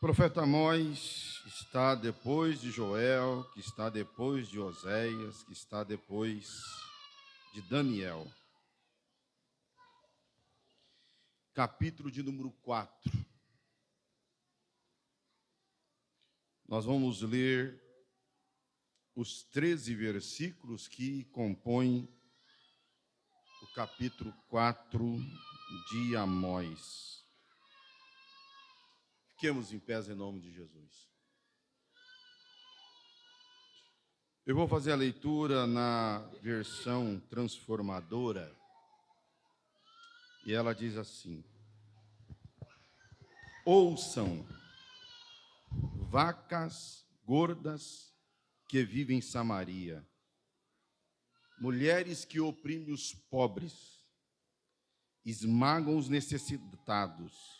profeta Amós está depois de Joel, que está depois de Oséias, que está depois de Daniel. Capítulo de número 4. Nós vamos ler os 13 versículos que compõem o capítulo 4 de Amós. Fiquemos em pés em nome de Jesus. Eu vou fazer a leitura na versão transformadora, e ela diz assim: ouçam, vacas gordas que vivem em Samaria, mulheres que oprimem os pobres, esmagam os necessitados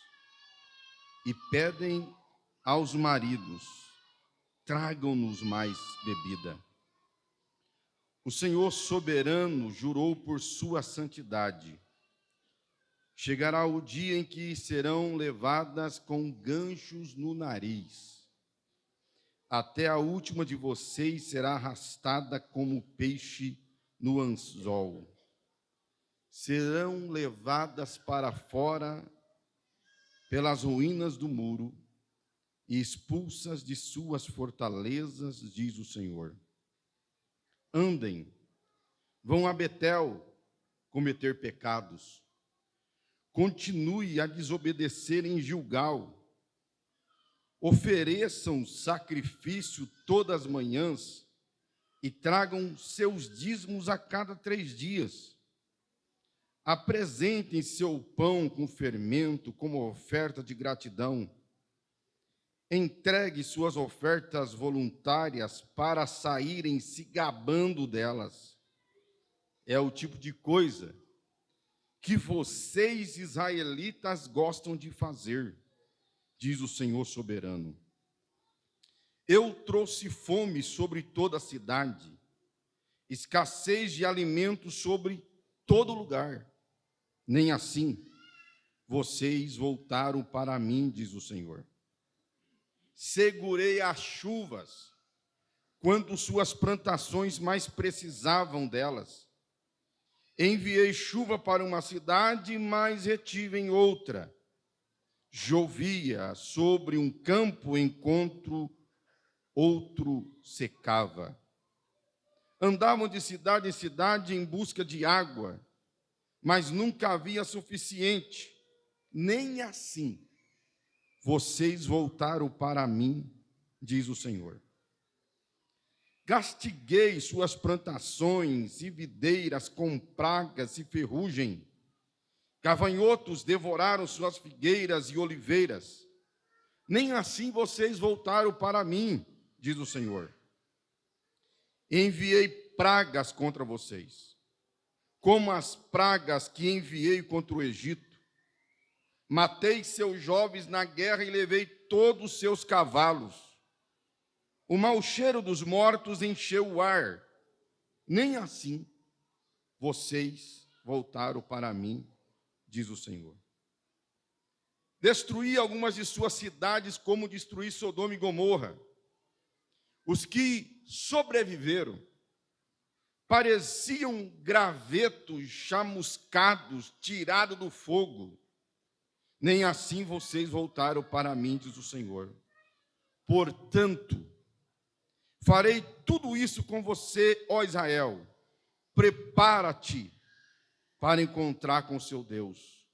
e pedem aos maridos: tragam-nos mais bebida. O Senhor soberano jurou por sua santidade. Chegará o dia em que serão levadas com ganchos no nariz. Até a última de vocês será arrastada como peixe no anzol. Serão levadas para fora pelas ruínas do muro e expulsas de suas fortalezas, diz o Senhor. Andem, vão a Betel cometer pecados. Continue a desobedecer em Gilgal. Ofereçam sacrifício todas as manhãs e tragam seus dízimos a cada 3 dias. Apresentem seu pão com fermento como oferta de gratidão. Entregue suas ofertas voluntárias para saírem se gabando delas. É o tipo de coisa que vocês, israelitas, gostam de fazer, diz o Senhor soberano. Eu trouxe fome sobre toda a cidade, escassez de alimentos sobre todo lugar. Nem assim vocês voltaram para mim, diz o Senhor. Segurei as chuvas quando suas plantações mais precisavam delas. Enviei chuva para uma cidade, mas retive em outra. Chovia sobre um campo enquanto outro secava. Andavam de cidade em cidade em busca de água, mas nunca havia suficiente. Nem assim vocês voltaram para mim, diz o Senhor. Castiguei suas plantações e videiras com pragas e ferrugem. Gafanhotos devoraram suas figueiras e oliveiras. Nem assim vocês voltaram para mim, diz o Senhor. Enviei pragas contra vocês, como as pragas que enviei contra o Egito. Matei seus jovens na guerra e levei todos os seus cavalos. O mau cheiro dos mortos encheu o ar. Nem assim vocês voltaram para mim, diz o Senhor. Destruí algumas de suas cidades, como destruí Sodoma e Gomorra. Os que sobreviveram pareciam gravetos chamuscados, tirados do fogo. Nem assim vocês voltaram para mim, diz o Senhor. Portanto, farei tudo isso com você, ó Israel. Prepara-te para encontrar com seu Deus.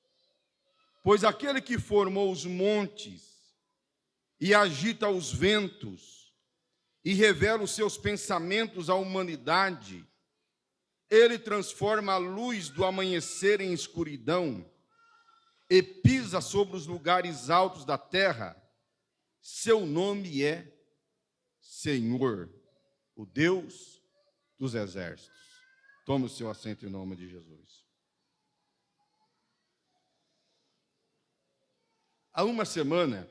Pois aquele que formou os montes e agita os ventos e revela os seus pensamentos à humanidade, ele transforma a luz do amanhecer em escuridão e pisa sobre os lugares altos da terra. Seu nome é Senhor, o Deus dos exércitos. Tome o seu assento em nome de Jesus. Há uma semana,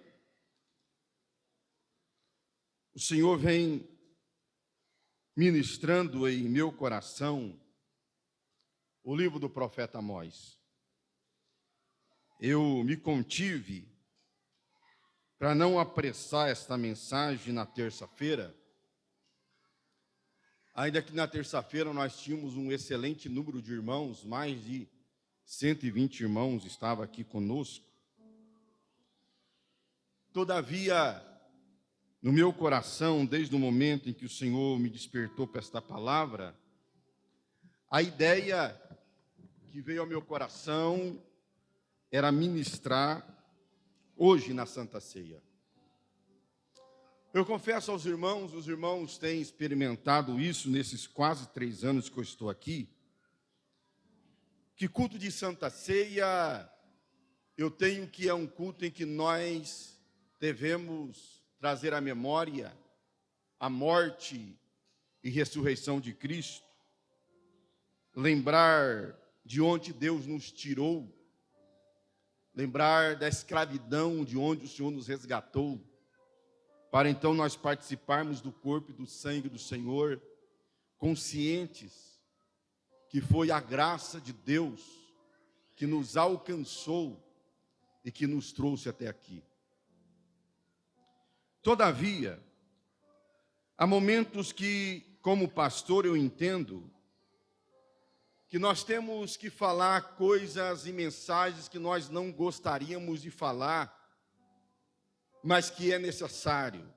o Senhor vem ministrando em meu coração o livro do profeta Amós. Eu me contive para não apressar esta mensagem na terça-feira, ainda que na terça-feira nós tínhamos um excelente número de irmãos, mais de 120 irmãos estavam aqui conosco. Todavia, no meu coração, desde o momento em que o Senhor me despertou para esta palavra, a ideia que veio ao meu coração era ministrar hoje na Santa Ceia. Eu confesso aos irmãos, os irmãos têm experimentado isso nesses quase 3 anos que eu estou aqui, que culto de Santa Ceia, eu tenho que é um culto em que nós devemos trazer à memória a morte e ressurreição de Cristo, lembrar de onde Deus nos tirou, lembrar da escravidão de onde o Senhor nos resgatou, para então nós participarmos do corpo e do sangue do Senhor, conscientes que foi a graça de Deus que nos alcançou e que nos trouxe até aqui. Todavia, há momentos que, como pastor, eu entendo que nós temos que falar coisas e mensagens que nós não gostaríamos de falar, mas que é necessário.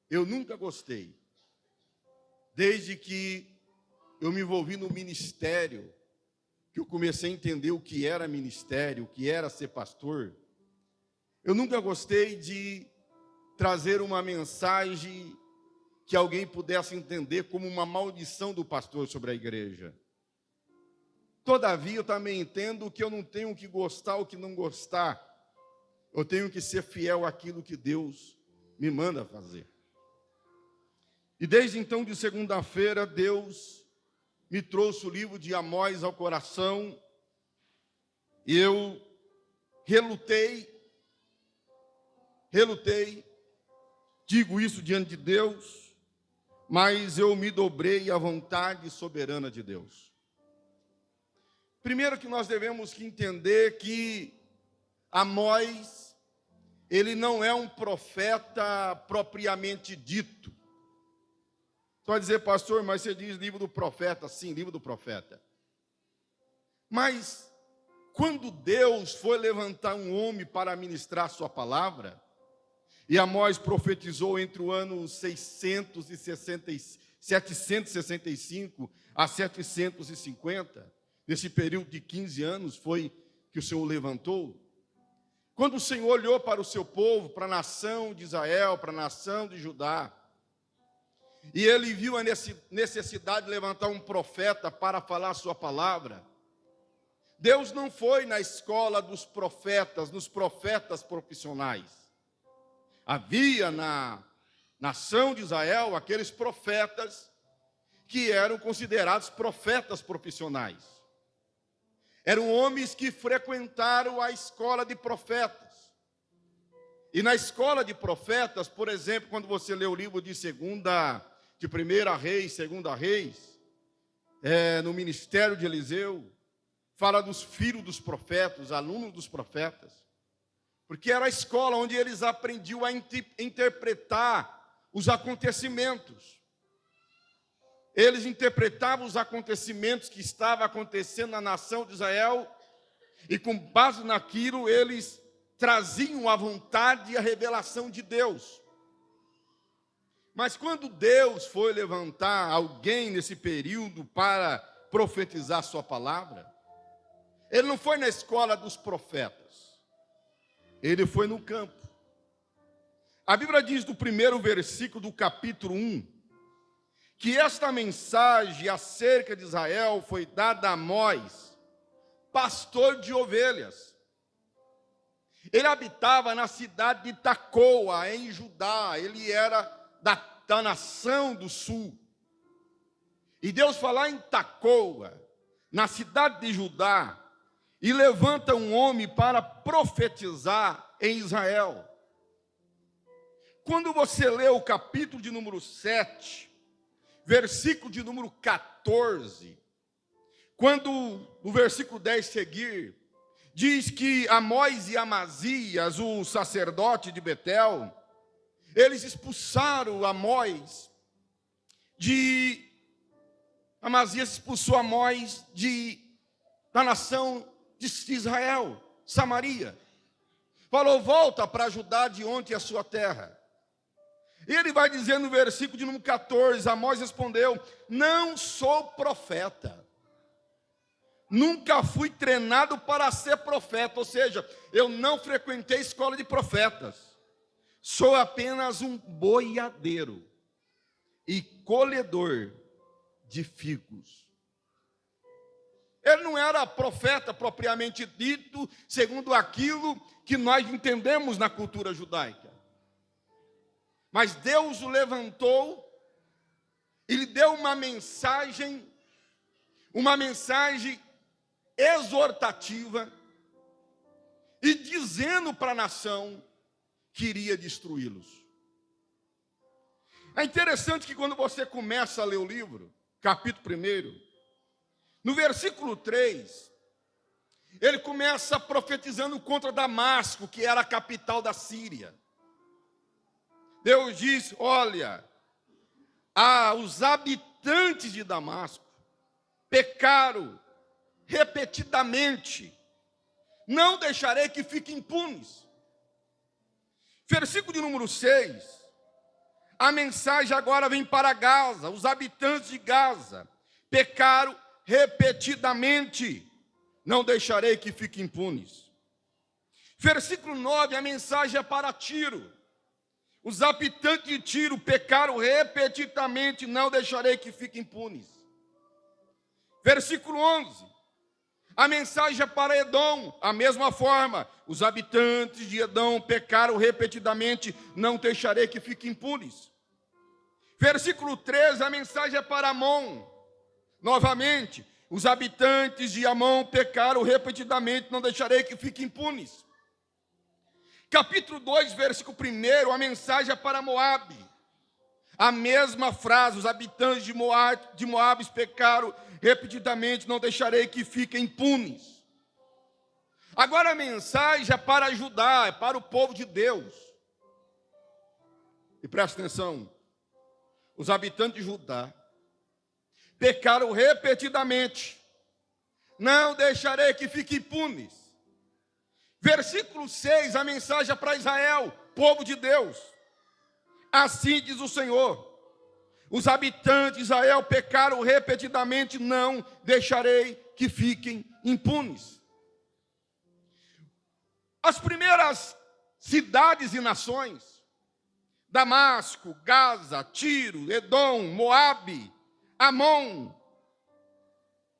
Eu nunca gostei, desde que eu me envolvi no ministério, que eu comecei a entender o que era ministério, o que era ser pastor, eu nunca gostei de trazer uma mensagem que alguém pudesse entender como uma maldição do pastor sobre a igreja. Todavia, eu também entendo que eu não tenho que gostar ou que não gostar. Eu tenho que ser fiel àquilo que Deus me manda fazer. E desde então, de segunda-feira, Deus me trouxe o livro de Amós ao coração. E eu relutei, digo isso diante de Deus, mas eu me dobrei à vontade soberana de Deus. Primeiro que nós devemos que entender que Amós, ele não é um profeta propriamente dito. Só dizer, pastor, mas você diz livro do profeta. Sim, livro do profeta. Mas, quando Deus foi levantar um homem para ministrar sua palavra, e Amós profetizou entre o ano 765 a 750, nesse período de 15 anos foi que o Senhor levantou. Quando o Senhor olhou para o seu povo, para a nação de Israel, para a nação de Judá, e ele viu a necessidade de levantar um profeta para falar a sua palavra, Deus não foi na escola dos profetas, nos profetas profissionais. Havia na nação de Israel aqueles profetas que eram considerados profetas profissionais. Eram homens que frequentaram a escola de profetas. E na escola de profetas, por exemplo, quando você lê o livro de 1 Reis, 2 Reis, no ministério de Eliseu, fala dos filhos dos profetas, alunos dos profetas, porque era a escola onde eles aprendiam a interpretar os acontecimentos. Eles interpretavam os acontecimentos que estavam acontecendo na nação de Israel, e com base naquilo eles traziam a vontade e a revelação de Deus. Mas quando Deus foi levantar alguém nesse período para profetizar sua palavra, ele não foi na escola dos profetas, ele foi no campo. A Bíblia diz no primeiro versículo do capítulo 1, que esta mensagem acerca de Israel foi dada a Amós, pastor de ovelhas. Ele habitava na cidade de Tecoa, em Judá. Ele era da nação do sul. E Deus foi lá em Tecoa, na cidade de Judá, e levanta um homem para profetizar em Israel. Quando você lê o capítulo de número 7, versículo de número 14, quando no versículo 10 seguir, diz que Amós e Amazias, o sacerdote de Betel, eles expulsaram Amazias expulsou Amós da nação de Israel, Samaria. Falou, volta para ajudar de onde é a sua terra. E ele vai dizer no versículo de número 14, Amós respondeu, não sou profeta. Nunca fui treinado para ser profeta, ou seja, eu não frequentei escola de profetas. Sou apenas um boiadeiro e colhedor de figos. Ele não era profeta propriamente dito, segundo aquilo que nós entendemos na cultura judaica. Mas Deus o levantou e lhe deu uma mensagem exortativa e dizendo para a nação que iria destruí-los. É interessante que quando você começa a ler o livro, capítulo 1, no versículo 3, ele começa profetizando contra Damasco, que era a capital da Síria. Deus diz, olha, os habitantes de Damasco pecaram repetidamente, não deixarei que fiquem impunes. Versículo de número 6, a mensagem agora vem para Gaza, os habitantes de Gaza pecaram repetidamente, não deixarei que fiquem impunes. Versículo 9, a mensagem é para Tiro. Os habitantes de Tiro pecaram repetidamente, não deixarei que fiquem impunes. Versículo 11, a mensagem é para Edom, a mesma forma, os habitantes de Edom pecaram repetidamente, não deixarei que fiquem impunes. Versículo 13, a mensagem é para Amon, novamente, os habitantes de Amon pecaram repetidamente, não deixarei que fiquem impunes. Capítulo 2, versículo 1, a mensagem é para Moabe. A mesma frase, os habitantes de Moabe pecaram repetidamente, não deixarei que fiquem impunes. Agora a mensagem é para Judá, é para o povo de Deus. E presta atenção, os habitantes de Judá pecaram repetidamente, não deixarei que fiquem impunes. Versículo 6, a mensagem é para Israel, povo de Deus. Assim diz o Senhor, os habitantes de Israel pecaram repetidamente, não deixarei que fiquem impunes. As primeiras cidades e nações, Damasco, Gaza, Tiro, Edom, Moabe, Amon,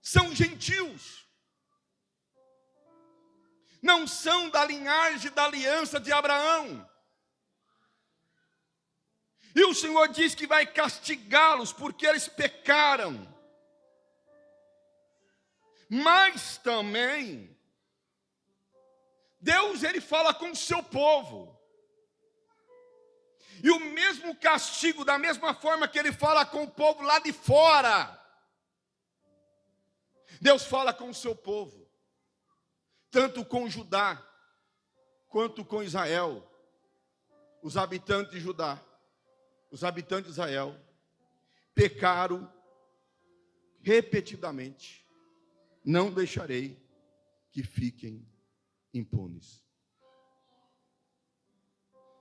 são gentios. Não são da linhagem da aliança de Abraão. E o Senhor diz que vai castigá-los porque eles pecaram. Mas também, Deus, ele fala com o seu povo. E o mesmo castigo, da mesma forma que ele fala com o povo lá de fora, Deus fala com o seu povo. Tanto com Judá, quanto com Israel. Os habitantes de Judá, os habitantes de Israel, pecaram repetidamente. Não deixarei que fiquem impunes.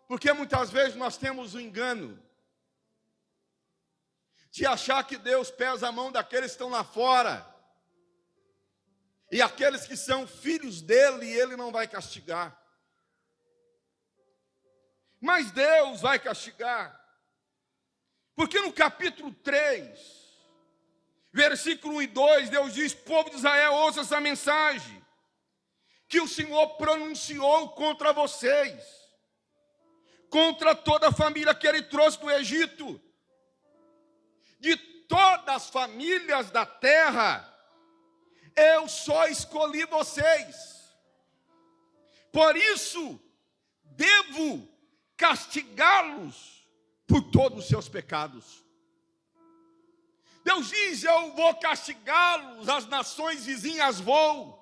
Porque muitas vezes nós temos o engano de achar que Deus pesa a mão daqueles que estão lá fora. E aqueles que são filhos dele, ele não vai castigar. Mas Deus vai castigar. Porque no capítulo 3, versículo 1 e 2, Deus diz, povo de Israel, ouça essa mensagem, que o Senhor pronunciou contra vocês, contra toda a família que ele trouxe do Egito, de todas as famílias da terra, eu só escolhi vocês. Por isso, devo castigá-los por todos os seus pecados. Deus diz, eu vou castigá-los, as nações vizinhas vou.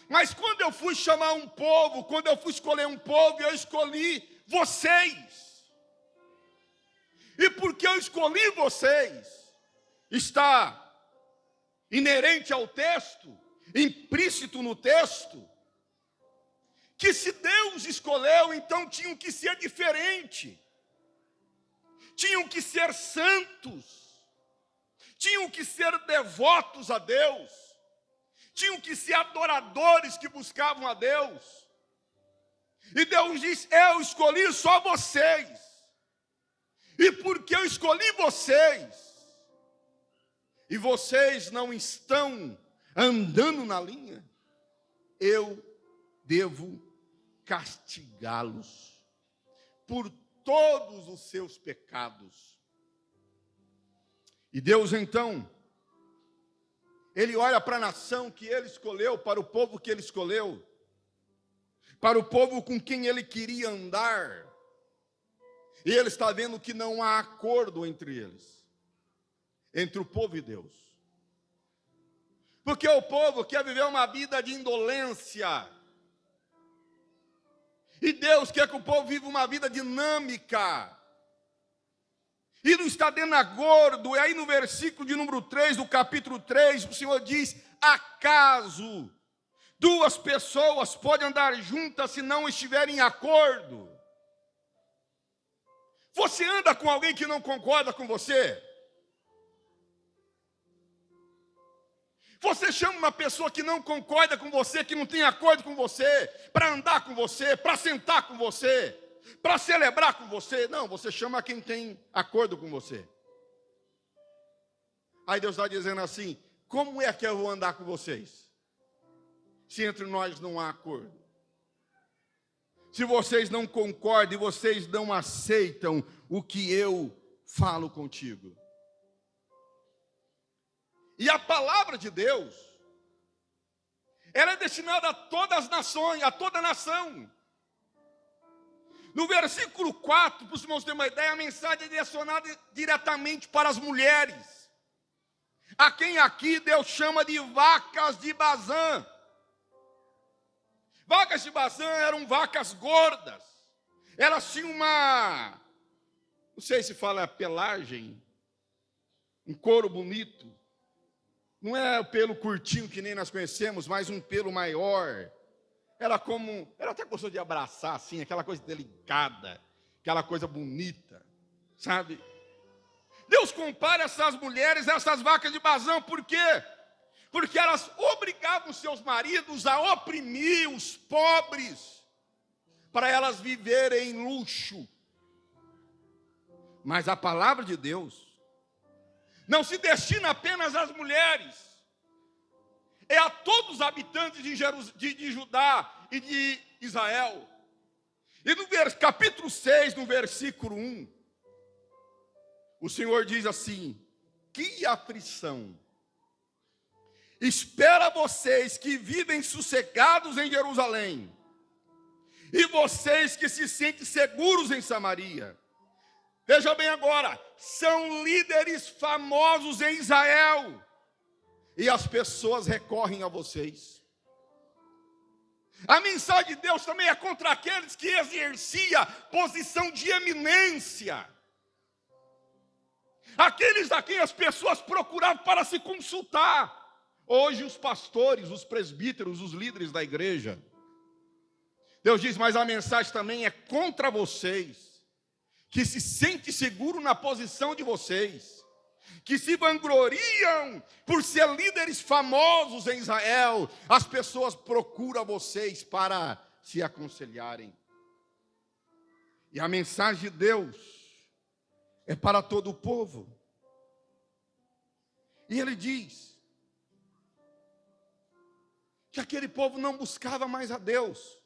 Mas quando eu fui chamar um povo, quando eu fui escolher um povo, eu escolhi vocês. E porque eu escolhi vocês, está inerente ao texto, implícito no texto, que se Deus escolheu, então tinham que ser diferente, tinham que ser santos, tinham que ser devotos a Deus, tinham que ser adoradores que buscavam a Deus. E Deus diz: eu escolhi só vocês. E porque eu escolhi vocês, e vocês não estão andando na linha, eu devo castigá-los por todos os seus pecados. E Deus então, Ele olha para a nação que Ele escolheu, para o povo que Ele escolheu, para o povo com quem Ele queria andar, e Ele está vendo que não há acordo entre eles, entre o povo e Deus. Porque o povo quer viver uma vida de indolência, e Deus quer que o povo viva uma vida dinâmica, e não está dando acordo. E aí no versículo de número 3, do capítulo 3, o Senhor diz: acaso duas pessoas podem andar juntas se não estiverem em acordo? Você anda com alguém que não concorda com você? Você chama uma pessoa que não concorda com você, que não tem acordo com você, para andar com você, para sentar com você, para celebrar com você? Não, você chama quem tem acordo com você. Aí Deus está dizendo assim: como é que eu vou andar com vocês, se entre nós não há acordo? Se vocês não concordam e vocês não aceitam o que eu falo contigo. E a palavra de Deus, ela é destinada a todas as nações, a toda nação. No versículo 4, para os irmãos terem uma ideia, a mensagem é direcionada diretamente para as mulheres, a quem aqui Deus chama de vacas de Bazã. Vacas de Bazã eram vacas gordas, elas tinham uma, não sei se fala pelagem, um couro bonito. Não é o pelo curtinho que nem nós conhecemos, mas um pelo maior. Era até gostou de abraçar assim, aquela coisa delicada, aquela coisa bonita, sabe? Deus compara essas mulheres a essas vacas de Bazã, por quê? Porque elas obrigavam seus maridos a oprimir os pobres, para elas viverem em luxo. Mas a palavra de Deus não se destina apenas às mulheres, é a todos os habitantes de Judá e de Israel. E no capítulo 6, no versículo 1, o Senhor diz assim: que aflição espera vocês que vivem sossegados em Jerusalém, e vocês que se sentem seguros em Samaria. Veja bem agora, são líderes famosos em Israel, e as pessoas recorrem a vocês. A mensagem de Deus também é contra aqueles que exerciam posição de eminência, aqueles a quem as pessoas procuravam para se consultar. Hoje os pastores, os presbíteros, os líderes da igreja. Deus diz: mas a mensagem também é contra vocês, que se sente seguro na posição de vocês, que se vangloriam por ser líderes famosos em Israel. As pessoas procuram vocês para se aconselharem. E a mensagem de Deus é para todo o povo. E Ele diz que aquele povo não buscava mais a Deus.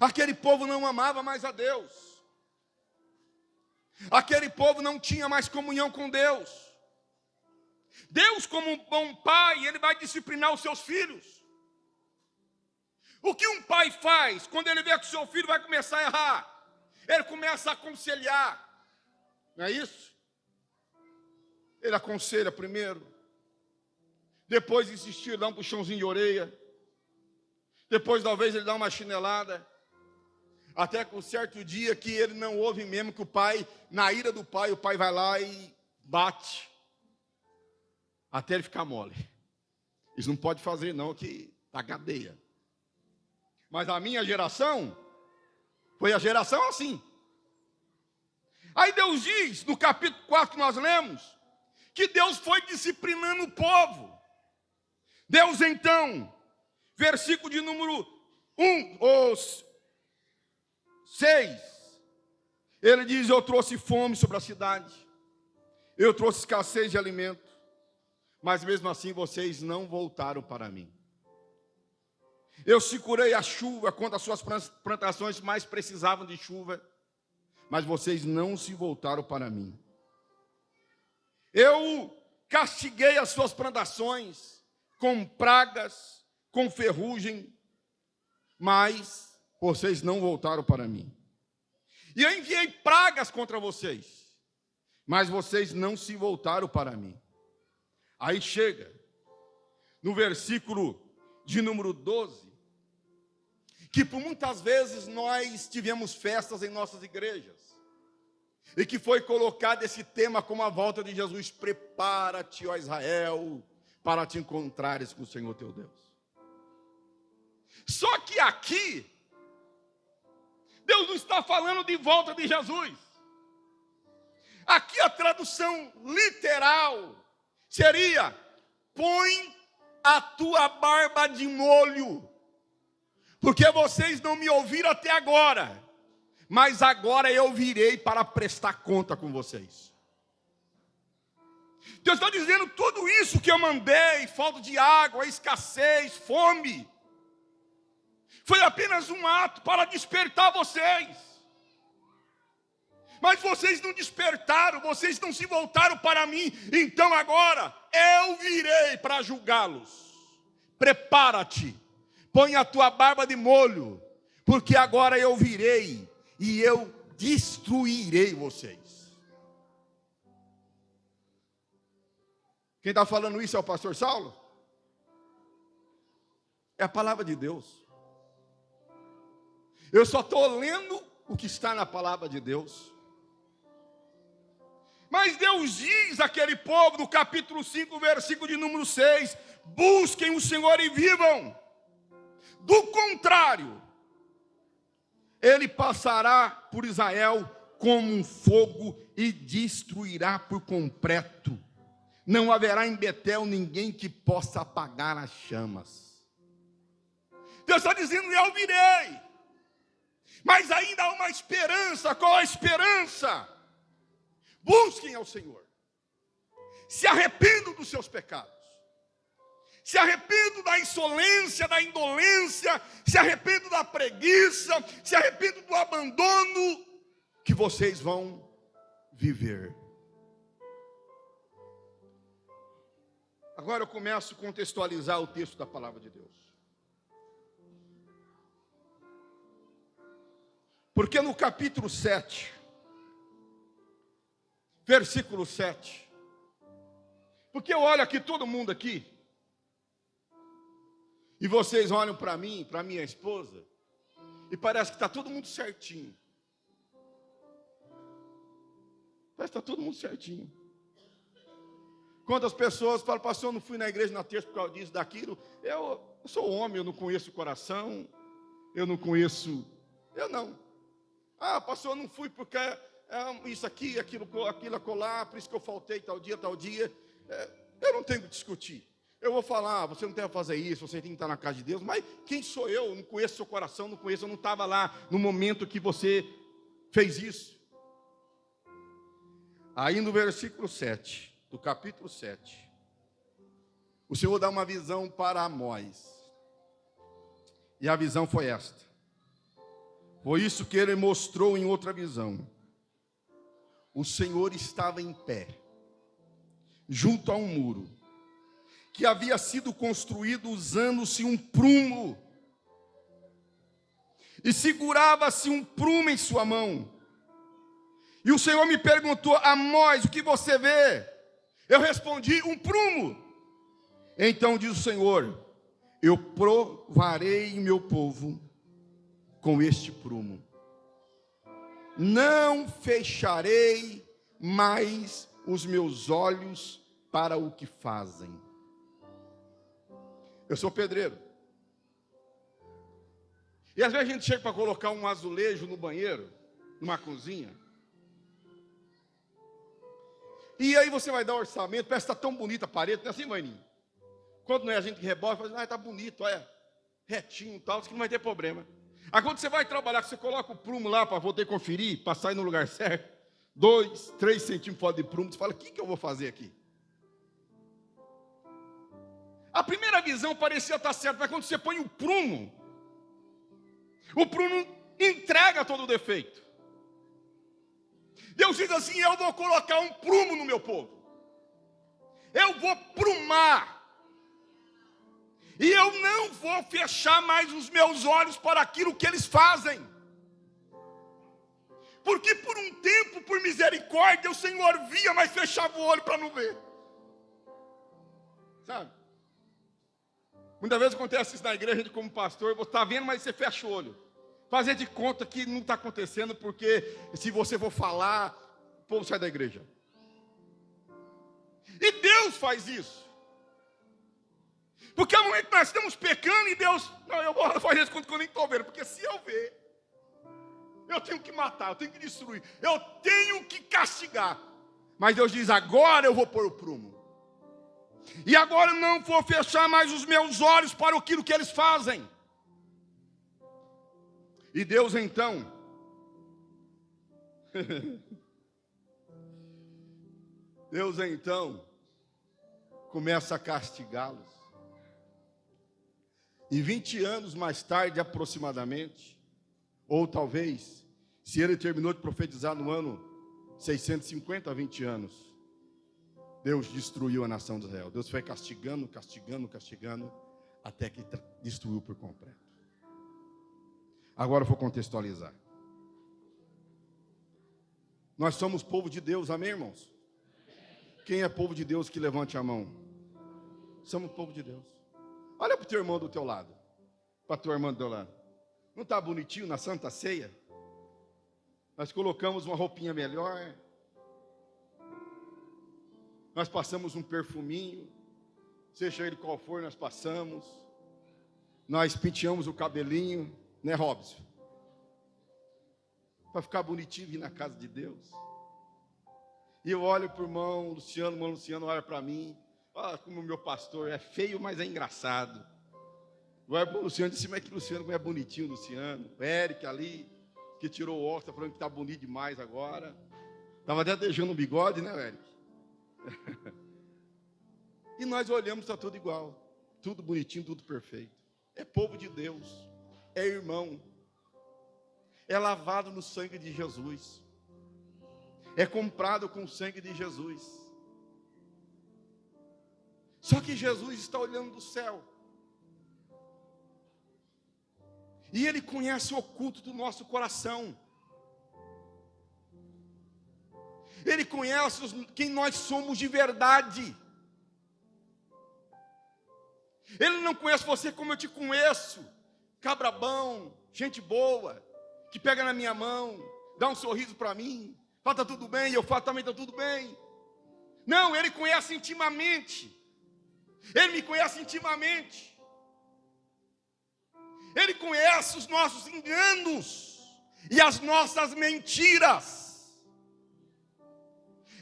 Aquele povo não amava mais a Deus. Aquele povo não tinha mais comunhão com Deus. Deus, como um bom pai, Ele vai disciplinar os seus filhos. O que um pai faz quando ele vê que o seu filho vai começar a errar? Ele começa a aconselhar. Não é isso? Ele aconselha primeiro. depois insistir, dar um puxãozinho de orelha, depois talvez ele dá uma chinelada, até que um certo dia que ele não ouve mesmo, que o pai, na ira do pai, o pai vai lá e bate, até ele ficar mole. Isso não pode fazer não, que tá cadeia. Mas a minha geração, foi a geração assim. Aí Deus diz, no capítulo 4 que nós lemos, que Deus foi disciplinando o povo. Deus então, versículo de número 6, ele diz: eu trouxe fome sobre a cidade, eu trouxe escassez de alimento, mas mesmo assim vocês não voltaram para mim. Eu segurei a chuva quando as suas plantações mais precisavam de chuva, mas vocês não se voltaram para mim. Eu castiguei as suas plantações com pragas, com ferrugem, mas vocês não voltaram para mim. E eu enviei pragas contra vocês, mas vocês não se voltaram para mim. Aí chega, no versículo de número 12, que por muitas vezes nós tivemos festas em nossas igrejas, e que foi colocado esse tema como a volta de Jesus: prepara-te, ó Israel, para te encontrares com o Senhor teu Deus. Só que aqui, Deus não está falando de volta de Jesus. Aqui a tradução literal seria: põe a tua barba de molho, porque vocês não me ouviram até agora, mas agora eu virei para prestar conta com vocês. Deus está dizendo: tudo isso que eu mandei, falta de água, escassez, fome, foi apenas um ato para despertar vocês. Mas vocês não despertaram, vocês não se voltaram para mim. Então agora eu virei para julgá-los. Prepara-te, põe a tua barba de molho, porque agora eu virei e eu destruirei vocês. Quem está falando isso é o pastor Saulo? É a palavra de Deus. Eu só estou lendo o que está na palavra de Deus. Mas Deus diz àquele povo, no capítulo 5, versículo de número 6, busquem o Senhor e vivam. Do contrário, Ele passará por Israel como um fogo e destruirá por completo. Não haverá em Betel ninguém que possa apagar as chamas. Deus está dizendo: eu virei. Mas ainda há uma esperança. Qual a esperança? Busquem ao Senhor. Se arrependam dos seus pecados. Se arrependam da insolência, da indolência. Se arrependam da preguiça. Se arrependam do abandono que vocês vão viver. Agora eu começo a contextualizar o texto da palavra de Deus. Porque no capítulo 7, versículo 7, porque eu olho aqui, todo mundo aqui, e vocês olham para mim, para minha esposa, e parece que está todo mundo certinho. Parece que está todo mundo certinho. Quantas pessoas falam: pastor, eu não fui na igreja na terça por causa disso, daquilo. Eu sou homem, eu não conheço o coração, eu não conheço, eu não. Ah, pastor, eu não fui porque isso aqui, aquilo acolá, por isso que eu faltei tal dia. Eu não tenho que discutir. Eu vou falar: você não tem que fazer isso, você tem que estar na casa de Deus. Mas quem sou eu? Eu não conheço seu coração, não conheço, eu não estava lá no momento que você fez isso. Aí no versículo 7, do capítulo 7, o Senhor dá uma visão para Amós. E a visão foi esta. Foi isso que ele mostrou em outra visão. O Senhor estava em pé, junto a um muro, que havia sido construído usando-se um prumo, e segurava-se um prumo em sua mão. E o Senhor me perguntou: Amós, o que você vê? Eu respondi: um prumo. Então diz o Senhor: eu provarei meu povo com este prumo. Não fecharei mais os meus olhos para o que fazem. Eu sou pedreiro. E às vezes a gente chega para colocar um azulejo no banheiro, numa cozinha. E aí você vai dar orçamento, parece que está tão bonita a parede, não é assim, Vaininho? Quando não é a gente que rebola, fala, está bonito, olha, retinho e tal, isso que não vai ter problema. Aí quando você vai trabalhar, você coloca o prumo lá para poder conferir, para sair no lugar certo, 2, 3 centímetros fora de prumo, você fala, o que eu vou fazer aqui? A primeira visão parecia estar certa, mas quando você põe o prumo entrega todo o defeito. Deus diz assim: eu vou colocar um prumo no meu povo. Eu vou prumar. E eu não vou fechar mais os meus olhos para aquilo que eles fazem. Porque por um tempo, por misericórdia, o Senhor via, mas fechava o olho para não ver. Sabe? Muitas vezes acontece isso na igreja, a gente como pastor, você está vendo, mas você fecha o olho. Fazer de conta que não está acontecendo, porque se você for falar, o povo sai da igreja. E Deus faz isso. Porque é o momento que nós estamos pecando e Deus, não, eu vou fazer isso quando eu nem estou vendo, porque se eu ver, eu tenho que matar, eu tenho que destruir, eu tenho que castigar. Mas Deus diz, agora eu vou pôr o prumo. E agora eu não vou fechar mais os meus olhos para aquilo que eles fazem. E Deus então, começa a castigá-los. E 20 anos mais tarde, aproximadamente, ou talvez, se ele terminou de profetizar no ano 650 a 20 anos, Deus destruiu a nação de Israel. Deus foi castigando, até que destruiu por completo. Agora eu vou contextualizar. Nós somos povo de Deus, amém, irmãos? Quem é povo de Deus que levante a mão? Somos povo de Deus. Olha para o teu irmão do teu lado, para a tua irmã do teu lado. Não está bonitinho na Santa Ceia? Nós colocamos uma roupinha melhor, nós passamos um perfuminho, seja ele qual for, nós passamos, nós penteamos o cabelinho, né, Robson? Para ficar bonitinho e vir na casa de Deus. E eu olho para o irmão Luciano olha para mim, olha como o meu pastor é feio, mas é engraçado. Eu olho para o Luciano e disse, mas que Luciano, como é bonitinho, Luciano. O Eric ali, que tirou o óculos, está falando que está bonito demais agora. Estava até deixando o bigode, né, Eric? E nós olhamos, está tudo igual, tudo bonitinho, tudo perfeito. É povo de Deus, é irmão, é lavado no sangue de Jesus, é comprado com o sangue de Jesus. Só que Jesus está olhando do céu, e Ele conhece o oculto do nosso coração. Ele conhece quem nós somos de verdade. Ele não conhece você como eu te conheço, cabra bom, gente boa, que pega na minha mão, dá um sorriso para mim, fala, está tudo bem, e eu falo, também está tudo bem. Não, Ele conhece intimamente. Ele me conhece intimamente. Ele conhece os nossos enganos e as nossas mentiras.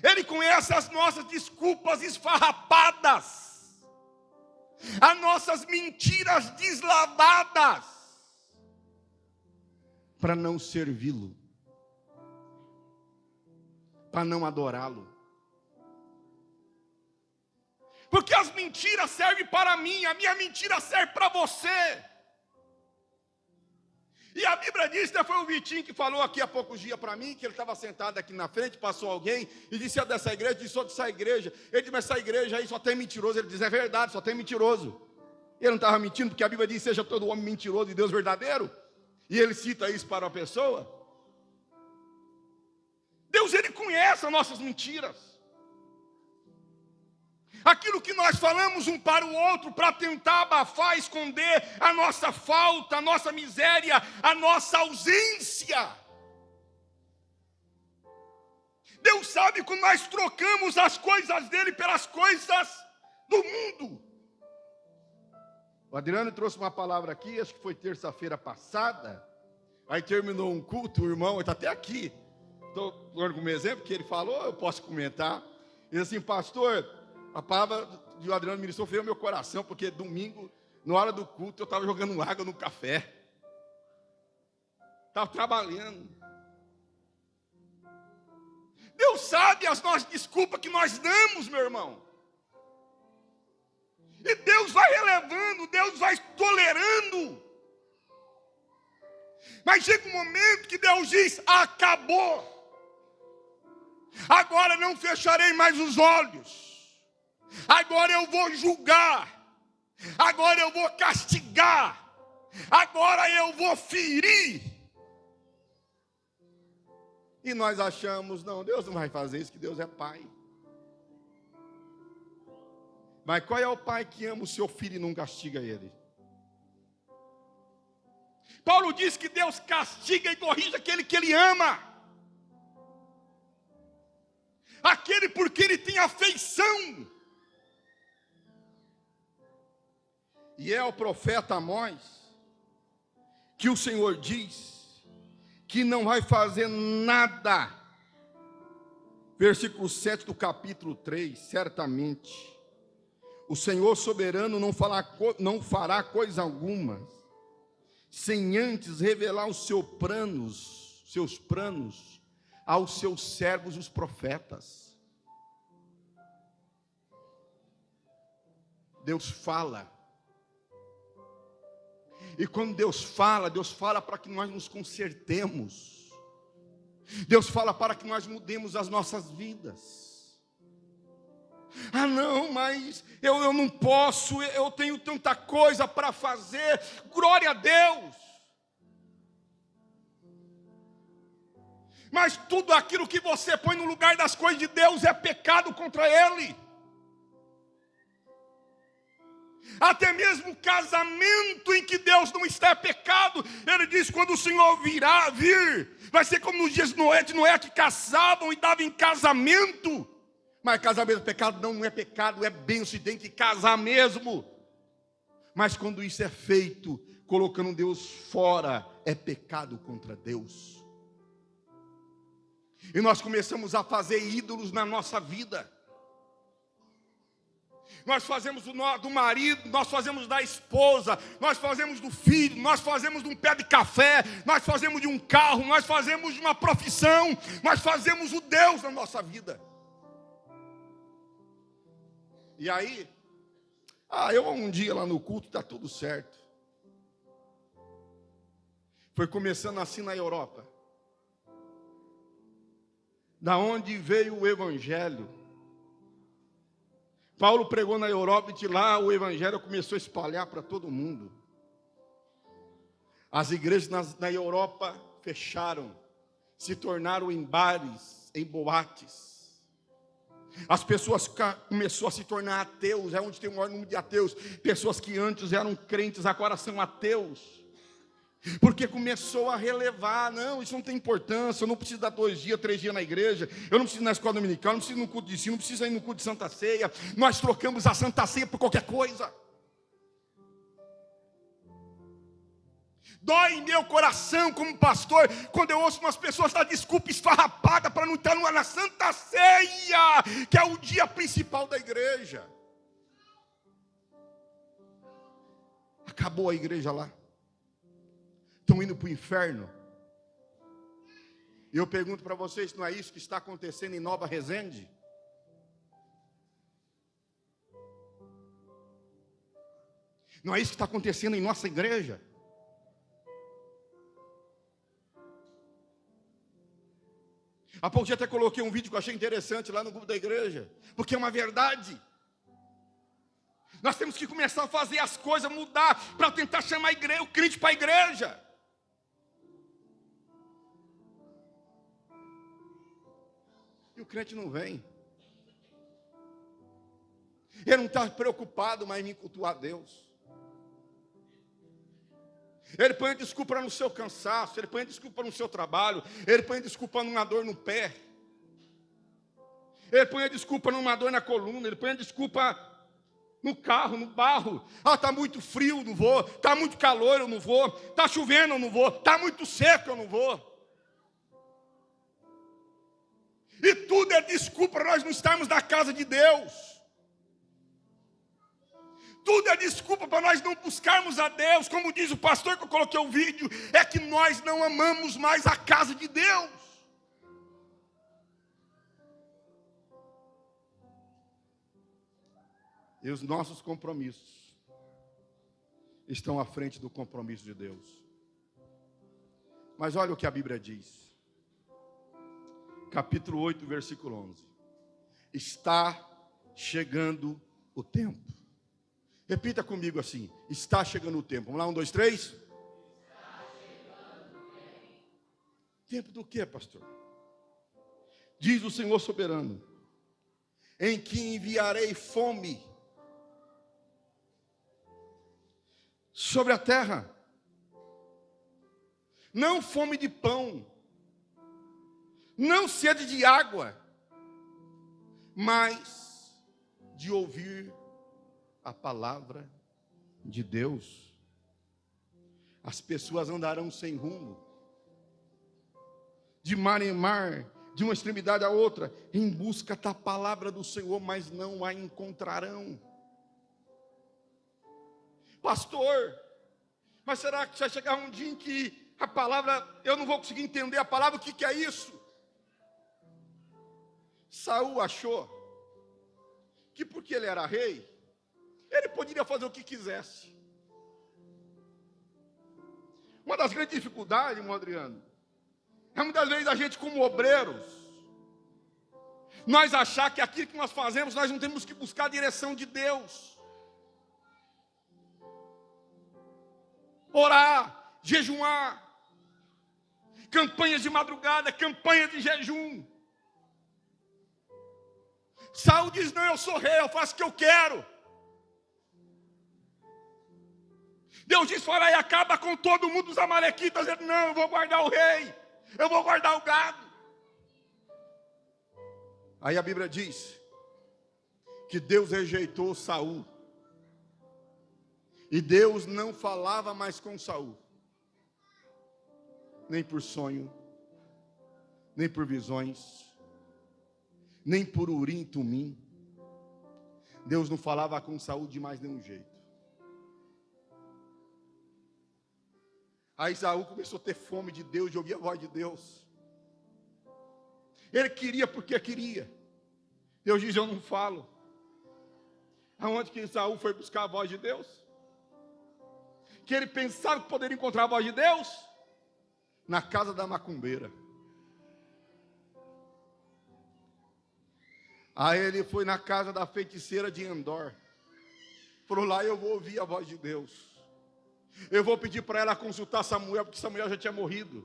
Ele conhece as nossas desculpas esfarrapadas, as nossas mentiras deslavadas, para não servi-lo, para não adorá-lo. Porque as mentiras servem para mim, a minha mentira serve para você. E a Bíblia diz, até foi o Vitinho que falou aqui há poucos dias para mim, que ele estava sentado aqui na frente, passou alguém, e disse, é dessa igreja, disse, sou dessa igreja. Ele disse, mas essa igreja aí só tem mentiroso. Ele diz, é verdade, só tem mentiroso. Ele não estava mentindo, porque a Bíblia diz, seja todo homem mentiroso e Deus verdadeiro. E ele cita isso para a pessoa. Deus, Ele conhece as nossas mentiras. Aquilo que nós falamos um para o outro para tentar abafar, esconder a nossa falta, a nossa miséria, a nossa ausência. Deus sabe que nós trocamos as coisas dele pelas coisas do mundo. O Adriano trouxe uma palavra aqui, acho que foi terça-feira passada. Aí terminou um culto, o irmão está até aqui. Estou dando como exemplo, que ele falou, eu posso comentar. Ele disse assim, pastor, a palavra que o Adriano ministrou veio ao meu coração, porque domingo, na hora do culto, eu estava jogando água no café. Estava trabalhando. Deus sabe as nossas desculpas que nós damos, meu irmão. E Deus vai relevando, Deus vai tolerando. Mas chega um momento que Deus diz, acabou. Agora não fecharei mais os olhos. Agora eu vou julgar. Agora eu vou castigar. Agora eu vou ferir. E nós achamos, não, Deus não vai fazer isso, que Deus é pai. Mas qual é o pai que ama o seu filho e não castiga ele? Paulo diz que Deus castiga e corrige aquele que ele ama. Aquele porque ele tem afeição. E é o profeta Amós que o Senhor diz que não vai fazer nada. Versículo 7 do capítulo 3, certamente o Senhor soberano não fará coisa alguma, sem antes revelar os seus planos aos seus servos, os profetas. Deus fala. E quando Deus fala para que nós nos consertemos. Deus fala para que nós mudemos as nossas vidas. Ah não, mas eu não posso, eu tenho tanta coisa para fazer. Glória a Deus. Mas tudo aquilo que você põe no lugar das coisas de Deus é pecado contra Ele. Até mesmo o casamento em que Deus não está é pecado. Ele diz, quando o Senhor vir, vai ser como nos dias de Noé que casavam e davam em casamento. Mas casamento é pecado? Não é pecado, é bênção e tem que casar mesmo. Mas quando isso é feito, colocando Deus fora, é pecado contra Deus. E nós começamos a fazer ídolos na nossa vida. Nós fazemos do marido, nós fazemos da esposa, nós fazemos do filho, nós fazemos de um pé de café, nós fazemos de um carro, nós fazemos de uma profissão, nós fazemos o Deus na nossa vida. E aí, eu um dia lá no culto, está tudo certo. Foi começando assim na Europa. Da onde veio o Evangelho. Paulo pregou na Europa e de lá o Evangelho começou a espalhar para todo mundo. As igrejas na Europa fecharam, se tornaram em bares, em boates. As pessoas começaram a se tornar ateus, é onde tem o maior número de ateus. Pessoas que antes eram crentes, agora são ateus. Porque começou a relevar, não, isso não tem importância, eu não preciso dar 2 dias, 3 dias na igreja, eu não preciso ir na escola dominical, não preciso ir no culto de ensino, não preciso ir no culto de Santa Ceia. Nós trocamos a Santa Ceia por qualquer coisa. Dói em meu coração como pastor, quando eu ouço umas pessoas dar desculpa esfarrapada para não estar na Santa Ceia, que é o dia principal da igreja. Acabou a igreja lá. Estão indo para o inferno. E eu pergunto para vocês, não é isso que está acontecendo em Nova Resende? Não é isso que está acontecendo em nossa igreja? Há pouco dia até coloquei um vídeo que eu achei interessante lá no grupo da igreja, porque é uma verdade. Nós temos que começar a fazer as coisas, mudar, para tentar chamar o crente para a igreja. E o crente não vem. Ele não está preocupado mais em cultuar Deus. Ele põe desculpa no seu cansaço, ele põe desculpa no seu trabalho, ele põe desculpa numa dor no pé, ele põe desculpa numa dor na coluna, ele põe desculpa no carro, no barro. Ah, está muito frio, não vou. Está muito calor, eu não vou. Está chovendo, eu não vou. Está muito seco, eu não vou. E tudo é desculpa para nós não estarmos na casa de Deus. Tudo é desculpa para nós não buscarmos a Deus. Como diz o pastor que eu coloquei o vídeo, é que nós não amamos mais a casa de Deus. E os nossos compromissos estão à frente do compromisso de Deus. Mas olha o que a Bíblia diz. Capítulo 8, versículo 11. Está chegando o tempo. Repita comigo assim. Está chegando o tempo. Vamos lá, 1, 2, 3. Está chegando o tempo. Tempo do quê, pastor? Diz o Senhor soberano. Em que enviarei fome sobre a terra. Não fome de pão. Não sede de água. Mas de ouvir a palavra de Deus. As pessoas andarão sem rumo, de mar em mar, de uma extremidade à outra, em busca da palavra do Senhor, mas não a encontrarão. Pastor, mas será que vai chegar um dia em que a palavra, eu não vou conseguir entender a palavra, o que é isso? Saul achou que porque ele era rei, ele poderia fazer o que quisesse. Uma das grandes dificuldades, irmão Adriano, é muitas vezes a gente como obreiros, nós achar que aquilo que nós fazemos, nós não temos que buscar a direção de Deus. Orar, jejuar, campanhas de madrugada, campanhas de jejum. Saul diz, não, eu sou rei, eu faço o que eu quero. Deus diz, fala e acaba com todo mundo dos amalequitas. Ele, não, eu vou guardar o rei, eu vou guardar o gado. Aí a Bíblia diz que Deus rejeitou Saul. E Deus não falava mais com Saul. Nem por sonho, nem por visões, nem por urim, tumim. Deus não falava com Saul de mais nenhum jeito. Aí Saul começou a ter fome de Deus, de ouvir a voz de Deus. Ele queria porque queria. Deus diz, eu não falo. Aonde que Saul foi buscar a voz de Deus? Que ele pensava que poderia encontrar a voz de Deus? Na casa da macumbeira. Aí ele foi na casa da feiticeira de Endor. Falou, lá eu vou ouvir a voz de Deus. Eu vou pedir para ela consultar Samuel, porque Samuel já tinha morrido.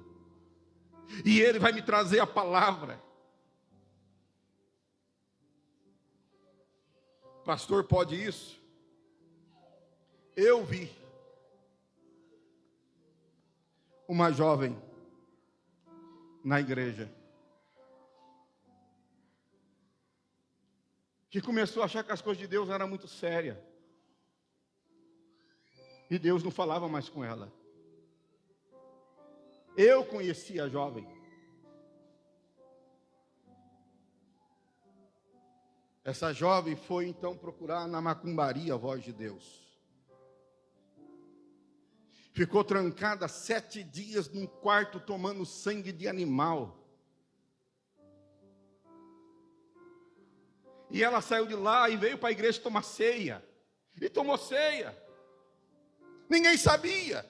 E ele vai me trazer a palavra. Pastor, pode isso? Eu vi uma jovem na igreja que começou a achar que as coisas de Deus eram muito sérias. E Deus não falava mais com ela. Eu conheci a jovem. Essa jovem foi então procurar na macumbaria a voz de Deus. Ficou trancada 7 dias num quarto tomando sangue de animal. E ela saiu de lá e veio para a igreja tomar ceia. E tomou ceia. Ninguém sabia.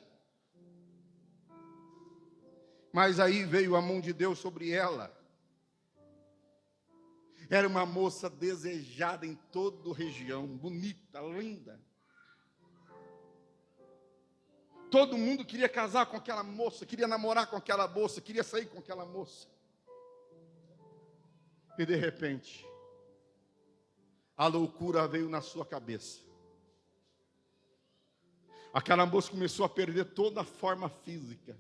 Mas aí veio a mão de Deus sobre ela. Era uma moça desejada em toda a região, bonita, linda. Todo mundo queria casar com aquela moça, queria namorar com aquela moça, queria sair com aquela moça. E de repente, a loucura veio na sua cabeça. Aquela moça começou a perder toda a forma física.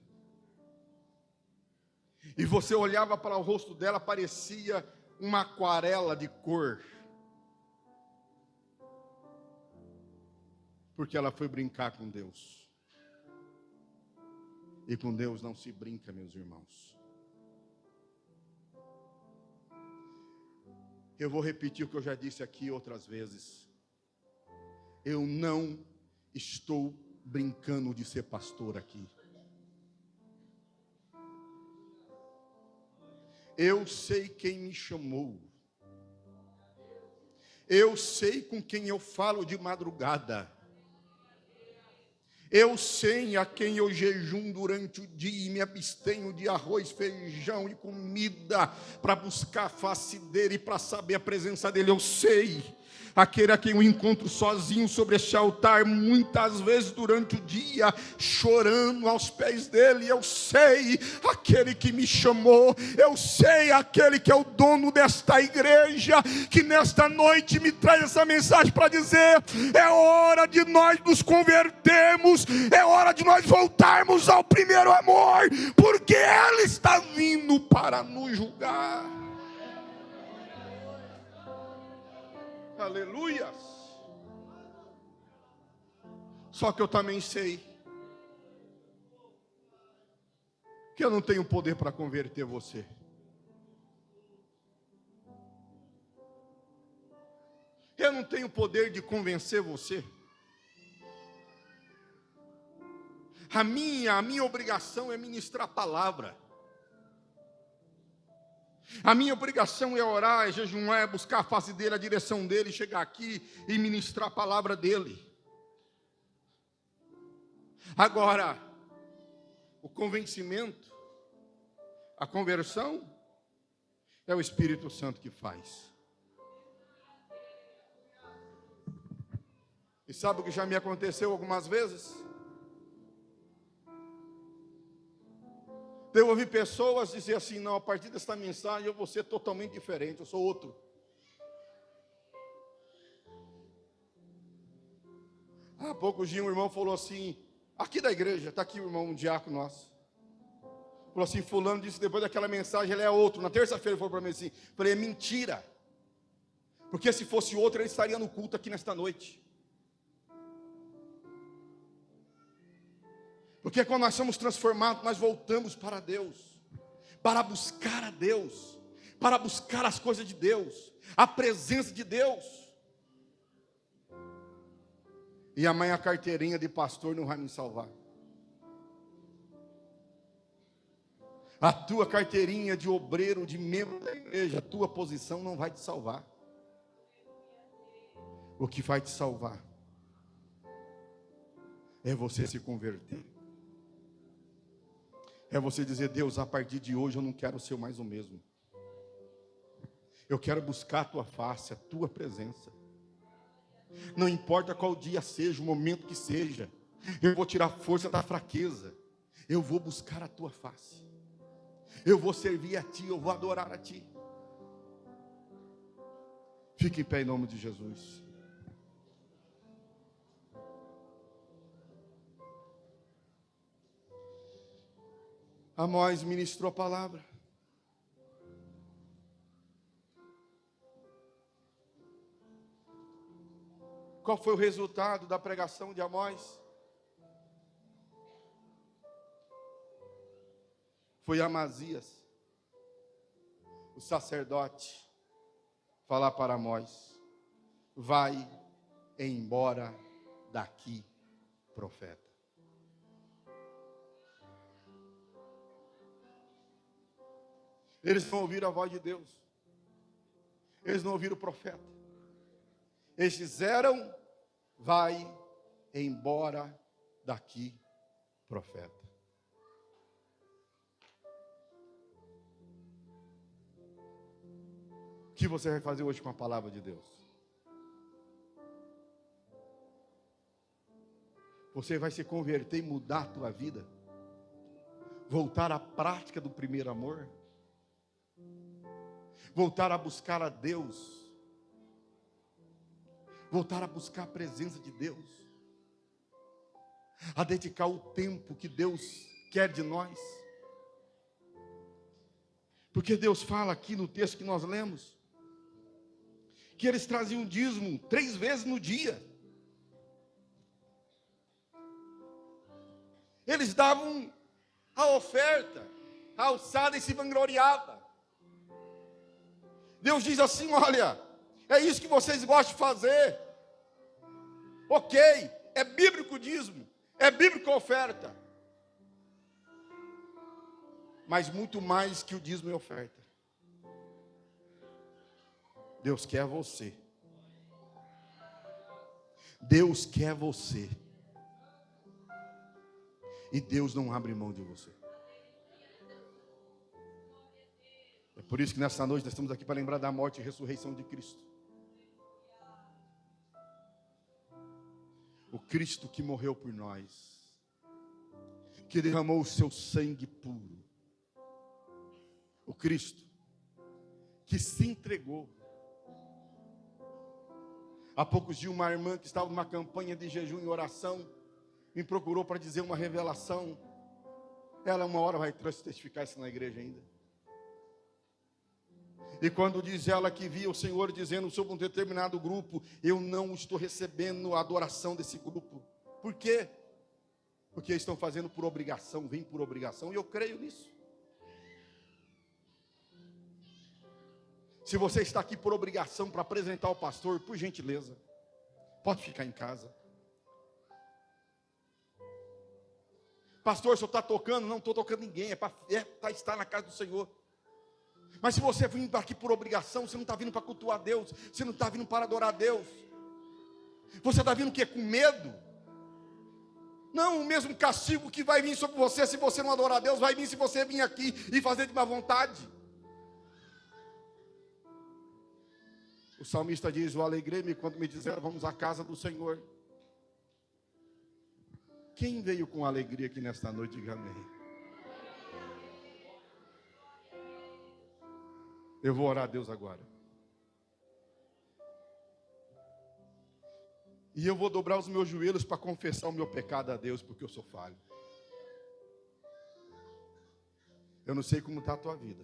E você olhava para o rosto dela, parecia uma aquarela de cor. Porque ela foi brincar com Deus. E com Deus não se brinca, meus irmãos. Eu vou repetir o que eu já disse aqui outras vezes. Eu não estou brincando de ser pastor aqui. Eu sei quem me chamou. Eu sei com quem eu falo de madrugada. Eu sei a quem eu jejum durante o dia e me abstenho de arroz, feijão e comida para buscar a face dele e para saber a presença dele. Eu sei aquele a quem eu encontro sozinho sobre este altar, muitas vezes durante o dia, chorando aos pés dele. Eu sei aquele que me chamou, eu sei aquele que é o dono desta igreja, que nesta noite me traz essa mensagem para dizer: é hora de nós nos convertermos, é hora de nós voltarmos ao primeiro amor, porque ele está vindo para nos julgar. Aleluia. Só que eu também sei que eu não tenho poder para converter você. Eu não tenho poder de convencer você. A minha obrigação é ministrar a palavra. A minha obrigação é orar, é jejuar, é buscar a face dele, a direção dele, chegar aqui e ministrar a palavra dele. Agora, o convencimento, a conversão, é o Espírito Santo que faz. E sabe o que já me aconteceu algumas vezes? Eu ouvi pessoas dizer assim: não, a partir desta mensagem eu vou ser totalmente diferente, eu sou outro. Há poucos dias um irmão falou assim, aqui da igreja, está aqui o irmão, um diácono nosso. Falou assim: fulano disse depois daquela mensagem ele é outro. Na terça-feira ele falou para mim assim, falei: é mentira. Porque se fosse outro ele estaria no culto aqui nesta noite. Porque quando nós somos transformados, nós voltamos para Deus, para buscar a Deus, para buscar as coisas de Deus, a presença de Deus. E amanhã a carteirinha de pastor não vai me salvar. A tua carteirinha de obreiro, de membro da igreja, a tua posição não vai te salvar. O que vai te salvar é você se converter. É você dizer: Deus, a partir de hoje eu não quero ser mais o mesmo. Eu quero buscar a tua face, a tua presença. Não importa qual dia seja, o momento que seja, eu vou tirar força da fraqueza. Eu vou buscar a tua face. Eu vou servir a ti, eu vou adorar a ti. Fique em pé em nome de Jesus. Amós ministrou a palavra. Qual foi o resultado da pregação de Amós? Foi Amazias, o sacerdote, falar para Amós: vai embora daqui, profeta. Eles não ouviram a voz de Deus. Eles não ouviram o profeta. Eles disseram: vai embora daqui, profeta. O que você vai fazer hoje com a palavra de Deus? Você vai se converter e mudar a tua vida? Voltar à prática do primeiro amor? Voltar a buscar a Deus voltar a buscar a presença de Deus, a dedicar o tempo que Deus quer de nós. Porque Deus fala aqui no texto que nós lemos, que eles traziam dízimo 3 vezes no dia. Eles davam a oferta, a alçada, e se vangloriavam. Deus diz assim: olha, é isso que vocês gostam de fazer. Ok, é bíblico o dízimo, é bíblico a oferta. Mas muito mais que o dízimo e a oferta, Deus quer você. Deus quer você. E Deus não abre mão de você. É por isso que nessa noite nós estamos aqui para lembrar da morte e ressurreição de Cristo. O Cristo que morreu por nós, que derramou o seu sangue puro. O Cristo que se entregou. Há poucos dias uma irmã que estava numa campanha de jejum e oração me procurou para dizer uma revelação. Ela uma hora vai testificar isso na igreja ainda. E quando diz ela que via o Senhor dizendo sobre um determinado grupo: eu não estou recebendo a adoração desse grupo. Por quê? Porque eles estão fazendo por obrigação, vêm por obrigação, e eu creio nisso. Se você está aqui por obrigação para apresentar o pastor, por gentileza, pode ficar em casa. Pastor, o senhor está tocando? Não estou tocando ninguém, é para estar na casa do Senhor. Mas se você vir aqui por obrigação, você não está vindo para cultuar a Deus, você não está vindo para adorar a Deus. Você está vindo o quê? Com medo? Não, o mesmo castigo que vai vir sobre você se você não adorar a Deus, vai vir se você vir aqui e fazer de má vontade. O salmista diz: eu alegrei-me quando me disseram, vamos à casa do Senhor. Quem veio com alegria aqui nesta noite, diga amém. Eu vou orar a Deus agora. E eu vou dobrar os meus joelhos para confessar o meu pecado a Deus, porque eu sou falho. Eu não sei como está a tua vida.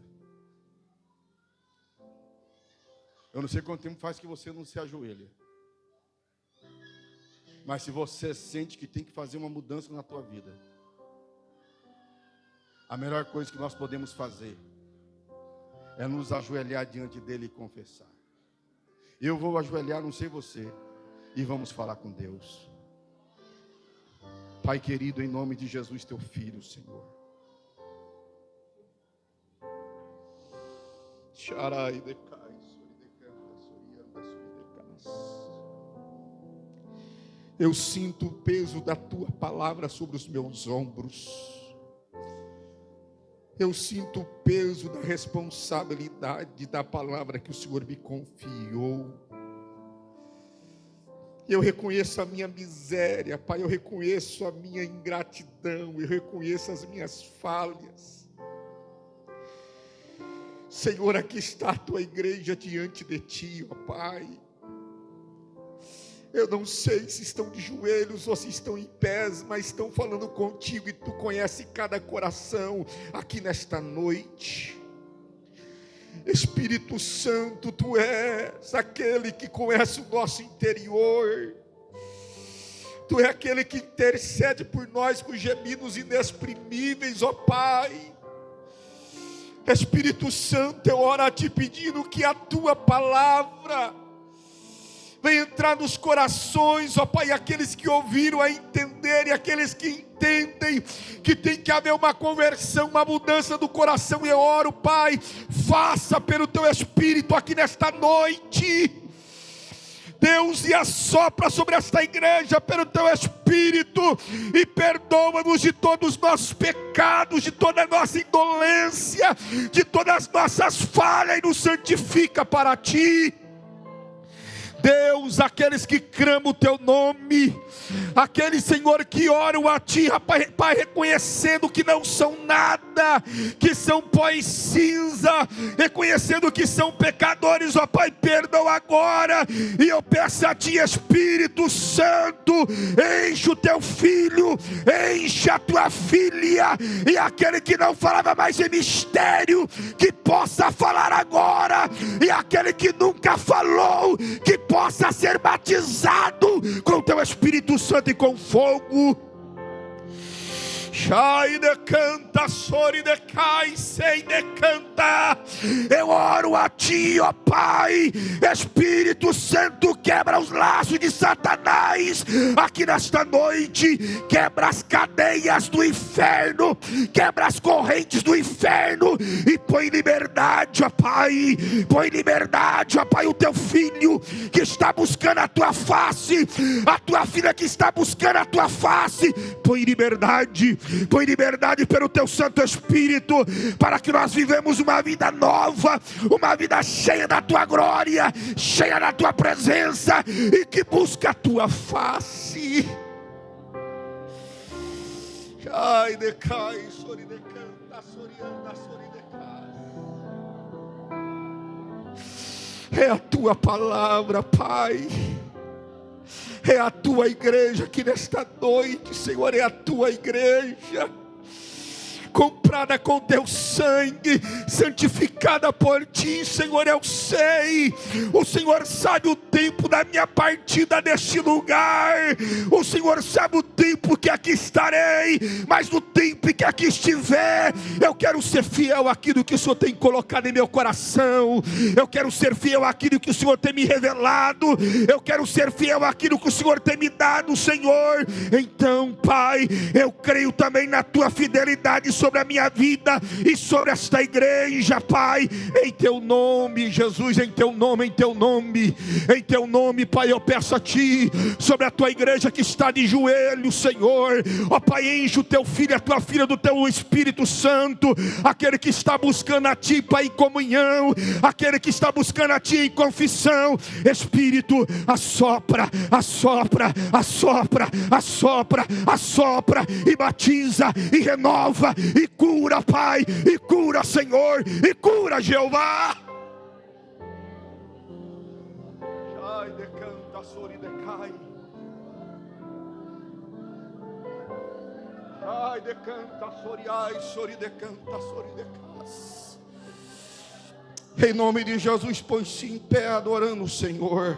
Eu não sei quanto tempo faz que você não se ajoelha. Mas se você sente que tem que fazer uma mudança na tua vida, a melhor coisa que nós podemos fazer é nos ajoelhar diante dele e confessar. Eu vou ajoelhar, não sei você, e vamos falar com Deus. Pai querido, em nome de Jesus, teu filho, Senhor. Charai de cai. Eu sinto o peso da tua palavra sobre os meus ombros. Eu sinto o peso da responsabilidade da palavra que o Senhor me confiou. Eu reconheço a minha miséria, Pai, eu reconheço a minha ingratidão, eu reconheço as minhas falhas. Senhor, aqui está a tua igreja diante de ti, ó Pai. Eu não sei se estão de joelhos ou se estão em pés, mas estão falando contigo e tu conhece cada coração aqui nesta noite. Espírito Santo, tu és aquele que conhece o nosso interior. Tu é aquele que intercede por nós com gemidos inexprimíveis, ó Pai. Espírito Santo, eu oro a ti pedindo que a tua palavra venha entrar nos corações, ó Pai, aqueles que ouviram a entender e aqueles que entendem que tem que haver uma conversão, uma mudança do coração. Eu oro, Pai, faça pelo teu Espírito aqui nesta noite, Deus, e assopra sobre esta igreja pelo teu Espírito e perdoa-nos de todos os nossos pecados, de toda a nossa indolência, de todas as nossas falhas, e nos santifica para ti. Deus, aqueles que clamam o teu nome, aqueles, Senhor, que oram a ti, Pai, reconhecendo que não são nada, que são pó e cinza, reconhecendo que são pecadores, ó Pai, perdão agora. E eu peço a ti, Espírito Santo, enche o teu filho, enche a tua filha, e aquele que não falava mais em mistério, que possa falar agora, e aquele que nunca falou, que possa ser batizado com o teu Espírito Santo e com fogo. Shai de canta, sori de cai, sei de canta. Eu oro a ti, ó Pai, Espírito Santo, quebra os laços de Satanás aqui nesta noite, quebra as cadeias do inferno, quebra as correntes do inferno e põe liberdade, ó Pai, põe liberdade, ó Pai, o teu filho que está buscando a tua face, a tua filha que está buscando a tua face, põe liberdade pelo teu Santo Espírito, para que nós vivemos uma vida nova, uma vida cheia da tua glória, cheia da tua presença, e que busca a tua face. Ai, decai, sori decanta, sorianda, sori decai. É a tua palavra, Pai. É a tua igreja que nesta noite, Senhor, é a tua igreja, comprada com teu sangue, santificada por ti, Senhor. Eu sei, o Senhor sabe o tempo da minha partida deste lugar, o Senhor sabe o tempo que aqui estarei, mas no tempo que aqui estiver, eu quero ser fiel àquilo que o Senhor tem colocado em meu coração, eu quero ser fiel àquilo que o Senhor tem me revelado, eu quero ser fiel àquilo que o Senhor tem me dado, Senhor. Então, Pai, eu creio também na tua fidelidade sobre a minha vida e sobre esta igreja, Pai, em teu nome, Jesus, em teu nome, Pai, eu peço a ti, sobre a tua igreja que está de joelhos, Senhor, ó Pai, enche o teu filho e a tua filha do teu Espírito Santo, aquele que está buscando a ti, Pai, em comunhão, aquele que está buscando a ti em confissão. Espírito, assopra, assopra, assopra, assopra, assopra, e batiza, e renova, e cura, Pai, e cura, Senhor, e cura, Jeová. Ai, decanta, sori, decai. Ai, decanta, sori, ai, sori, decanta, sori, decas. Em nome de Jesus, põe-se em pé adorando o Senhor.